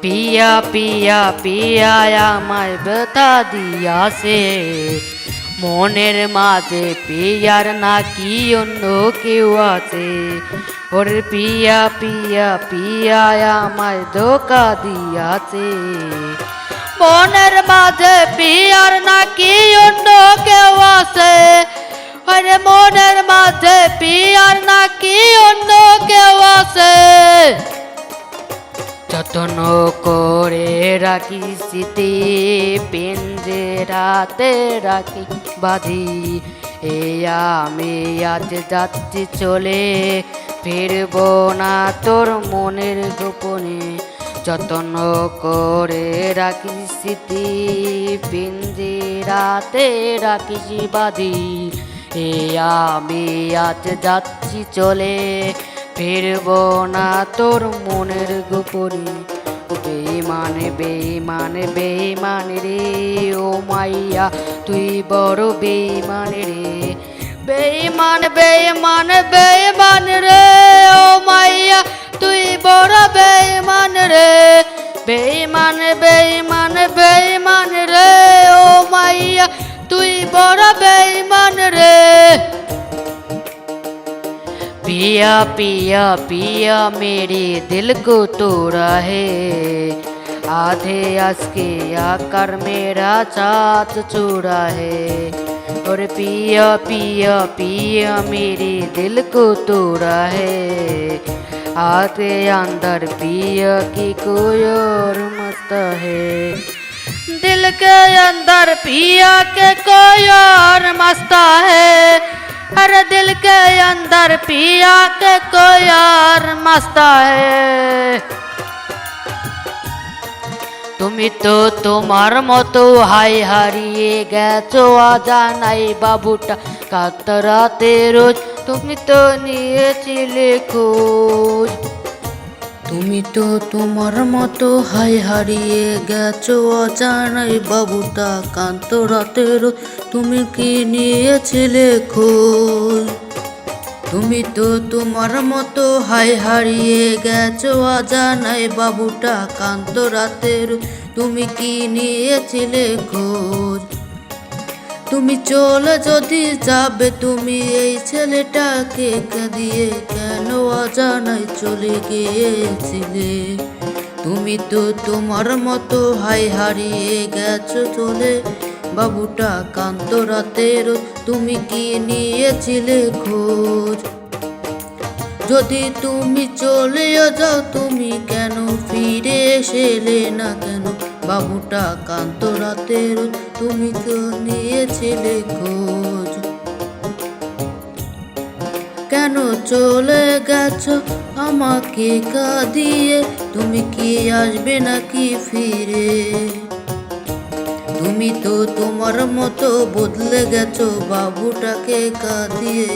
পিয়া পিয়া পিয়া আমায় ব্যথা দিয়াছে, মনের মাঝে পিয়ার নাকি অন্য কেউ আছে। ওরে পিয়া পিয়া পিয়া আমায় ধোকা দিয়াছে, মনের মাঝে পিয়ার নাকি অন্য কেউ আছে। আরে মনের মাঝে পিয়ার নাকি অন্য কেউ আছে। যত্ন করে রাখি স্মৃতি পিঞ্জরাতে রাখি বাঁধি। এই আমি আজ যাচ্ছি চলে, ফিরব না তোর মনের গোপনে। যত্ন করে রাখি স্মৃতি পিঞ্জরাতে রাখিস বাঁধি। এই আমি আজ যাচ্ছি চলে, ফিরব না তোর মনের গোপনে। বেঈমান বেঈমান বেঈমান রে ও মাইয়া তুই বড় বেঈমান রে। বেঈমান বেঈমান বেঈমান রে ও মাইয়া তুই বড় বেঈমান রে। বেঈমান বেঈমান বেঈমান রে ও মাইয়া তুই বড় বেঈমান রে। पिया पिया पिया मेरे दिल को तोड़ा है, आधे आस के आकर मेरा साथ छोड़ा है। और पिया पिया पिया मेरे दिल को तोड़ा है, आधे अंदर पिया की कोई और मस्त है। दिल के अंदर पिया के कोई और मस्त है। अरे दिल के अंदर पिया के कोई और मस्त है। তুমি তো তোমার মতো হাই হারিয়ে গেছো অজানাই বাবুটা কাতরাতে রোজ। তুমি তো নিয়েছিলে খোঁজ। তুমি তো তোমার মতো হাই হারিয়ে গেছো অজানাই বাবুটা কান্ত রাতের। তুমি কি নিয়েছিলে খোঁজ? তুমি তো তোমার মতো হাই হারিয়ে গেছো অজানাই বাবুটা কান্ত রাতের। তুমি কি নিয়েছিলে খোঁজ? তুমি চলে যদি যাবে তুমি এই ছেলেটাকে কাঁদিয়ে কেন অজানায় চলে গিয়েছিলে? তুমি তো তোমার মতো হাই হারিয়ে গেছো চলে বাবুটা কান্ত রাতের। তুমি কি নিয়েছিলে খোঁজ? যদি তুমি চলে যাও তুমি কেন ফিরে এসেলে না কেন বাবুটা কান্ত রাতের? তুমি তো নিয়েছিলে খোঁজ। কেন চলে গেছো আমাকে কাঁদিয়ে? তুমি কি আসবে নাকি ফিরে? তুমি তো তোমার মতো বদলে গেছো বাবুটাকে কাঁদিয়ে।